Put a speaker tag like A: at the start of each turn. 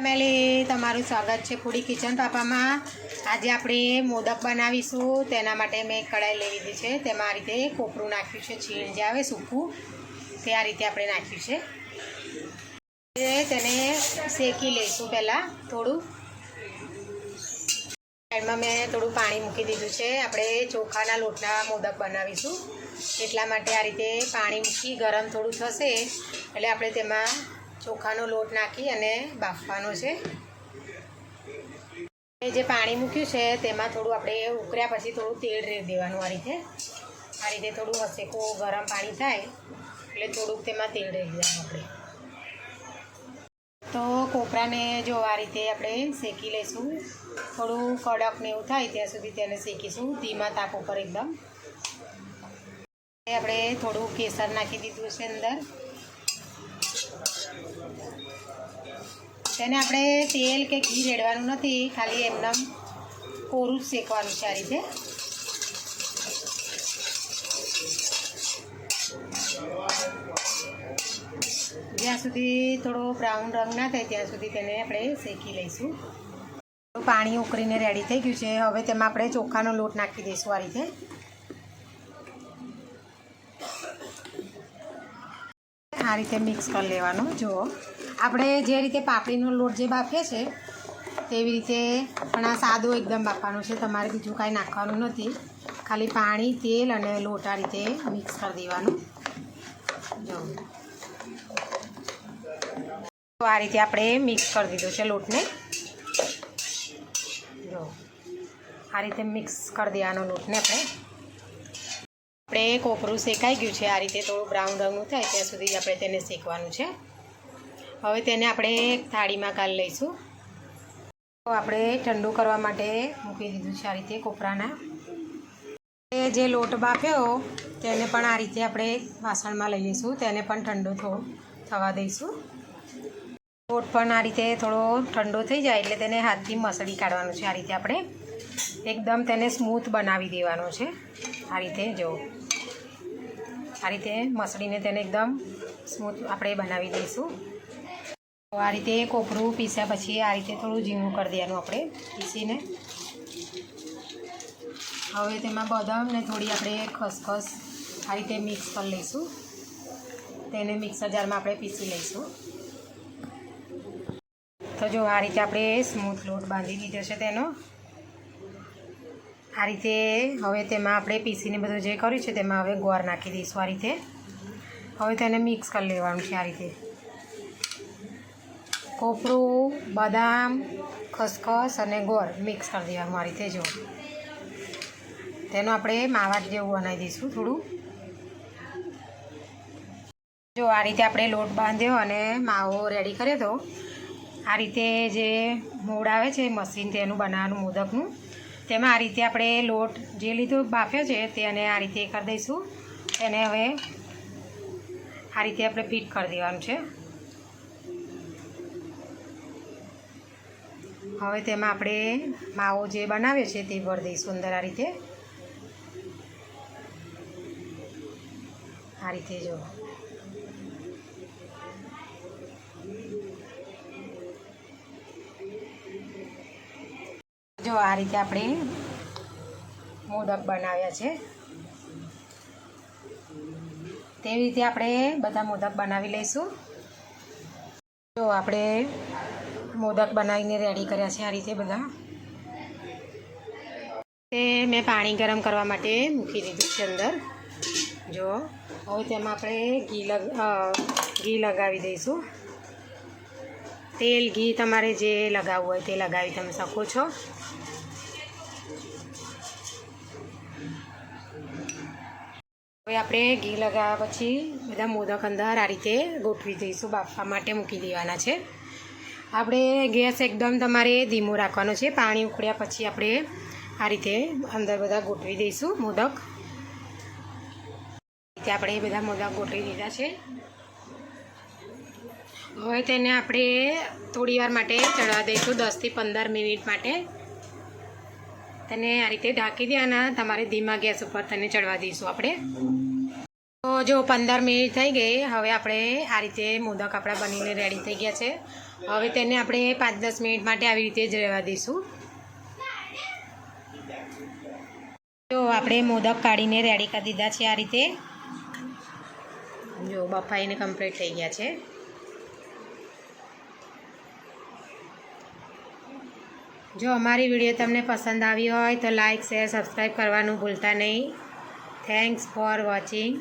A: Family, તમારું સ્વાગત છે ફૂડી કિચન પાપામાં। આજે આપણે મોદક બનાવીશું। તેના માટે મેં કઢાઈ લઈ લીધી છે। તેમાં આ રીતે કોપરું નાખ્યું છે, છીણ જે આવે સૂકું તે આ રીતે આપણે નાખ્યું છે। તેને શેકી લઈશું। પહેલાં થોડું સાઈડમાં મેં થોડું પાણી મૂકી દીધું છે। આપણે ચોખાના લોટના મોદક બનાવીશું એટલા માટે આ રીતે પાણી મૂકી ગરમ થોડું થશે એટલે આપણે તેમાં ચોખાનો લોટ નાખી અને બાફવાનો છે। જે પાણી મૂક્યું છે તેમાં થોડું આપણે ઉકળ્યા પછી થોડું તેલ રેડી દેવાનું। આ રીતે થોડું હસેકો ગરમ પાણી થાય એટલે થોડુંક તેમાં તેલ રેડી દેવાનું આપણે। તો કોપરાને જો આ રીતે આપણે શેકી લઈશું। થોડું કડક ને એવું થાય ત્યાં સુધી તેને શેકીશું ધીમા તાપ ઉપર એકદમ। આપણે થોડું કેસર નાખી દીધું છે અંદર। તેને આપણે તેલ કે ઘી રેડવાનું નથી, ખાલી એમનેમ કોરું જ શેકવાનું છે આ રીતે। જ્યાં સુધી થોડો બ્રાઉન રંગ ના થાય ત્યાં સુધી તેને આપણે શેકી લઈશું। પાણી ઉકળીને રેડી થઈ ગયું છે। હવે તેમાં આપણે ચોખાનો લોટ નાખી દઈશું આ રીતે। આ રીતે મિક્સ કરી લેવાનો। જુઓ આપણે જે રીતે પાપડીનો લોટ જે બાફીએ છે તેવી રીતે પણ આ સાદો એકદમ બાફવાનો છે, તમારે બીજું કાંઈ નાખવાનું નથી, ખાલી પાણી તેલ અને લોટ આ રીતે મિક્સ કરી દેવાનું। જો આ રીતે આપણે મિક્સ કરી દીધું છે લોટને। જો આ રીતે મિક્સ કરી દેવાનો લોટને આપણે કોપરું શેકાઈ ગયું છે। આ રીતે થોડું બ્રાઉન રંગનું થાય ત્યાં સુધી આપણે તેને શેકવાનું છે। હવે તેને આપણે એક થાળીમાં કાઢી લઈશું। તો આપણે ઠંડુ કરવા માટે મૂકી દીધું છે આ રીતે કોપરાના। જે લોટ બાફ્યો તેને પણ આ રીતે આપણે વાસણમાં લઈ લઈશું, તેને પણ ઠંડો થવા દઈશું। લોટ પણ આ રીતે થોડો ઠંડો થઈ જાય એટલે તેને હાથથી મસળી કાઢવાનું છે। આ રીતે આપણે એકદમ તેને સ્મૂથ બનાવી દેવાનો છે। આ રીતે જો આ રીતે મસળીને તેને એકદમ સ્મૂથ આપણે બનાવી દઈશું। આ રીતે કોપરું પીસ્યા પછી આ રીતે થોડું ઝીણું કરી દેવાનું આપણે પીસીને। હવે તેમાં બદામ ને થોડી આપણે ખસખસ આ રીતે મિક્સ કરી લઈશું, તેને મિક્સર જારમાં આપણે પીસી લઈશું। તો જો આ રીતે આપણે સ્મૂથ લોટ બાંધી દીધો છે તેનો। આ રીતે હવે તેમાં આપણે પીસીને બધું જે કર્યું છે તેમાં હવે ગોળ નાખી દઈશું આ રીતે। હવે તેને મિક્સ કરી લેવાનું છે આ રીતે। કોપરું, બદામ, ખસખસ અને ગોળ મિક્સ કરી દેવાનું આ રીતે। જો તેનું આપણે માવા જેવું બનાવી દઈશું થોડું। જો આ રીતે આપણે લોટ બાંધ્યો અને માવો રેડી કર્યો હતો। આ રીતે જે મોડ આવે છે મશીન તેનું બનાવવાનું મોદકનું, તેમાં આ રીતે આપણે લોટ જે લીધો બાફ્યો છે તેને આ રીતે કરી દઈશું। તેને હવે આ રીતે આપણે ફિટ કરી દેવાનું છે। હવે તેમાં આપણે માવો જે બનાવ્યો છે તે ભરી દઈશું અંદર આ રીતે। આ રીતે જો આ રીતે આપણે મોદક બનાવ્યા છે, તેવી રીતે આપણે બધા મોદક બનાવી લઈશું। જો આપણે મોદક બનાવીને રેડી કર્યા છે આ રીતે બધા। તે મેં પાણી ગરમ કરવા માટે મૂકી દીધું છે અંદર। જો હવે તેમાં આપણે ઘી લગાવી દઈશું। તેલ ઘી તમારે જે લગાવવું હોય તે લગાવી તમે શકો છો। હવે આપણે ઘી લગાવ્યા પછી બધા મોદક અંદર આ રીતે ગોઠવી દઈશું, બાફવા માટે મૂકી દેવાના છે। આપણે ગેસ એકદમ તમારે ધીમો રાખવાનો છે। પાણી ઉકળ્યા પછી આપણે આ રીતે અંદર બધા ગોઠવી દઈશું મોદક। રીતે આપણે બધા મોદક ગોઠવી દીધા છે। હવે તેને આપણે થોડી વાર માટે ચડવા દઈશું, 10 થી 15 મિનિટ માટે તેને આ રીતે ઢાંકી દેવાના। તમારે ધીમા ગેસ ઉપર તેને ચડવા દઈશું આપણે। તો જો 15 મિનિટ થઈ ગઈ। હવે આપણે આ રીતે મોદક આપણા બનીને રેડી થઈ ગયા છે। હવે તેને આપણે 5-10 મિનિટ માટે આવી રીતે જ રહેવા દઈશું. જો આપણે મોદક કાઢીને રેડી કરી દીધા છે. આ રીતે જો બફાઈને કમ્પ્લીટ થઈ ગયા છે. જો અમારી વિડીયો તમને પસંદ આવી હોય તો લાઇક, શેર, સબસ્ક્રાઈબ કરવાનું ભૂલતા નહીં. Thanks for watching.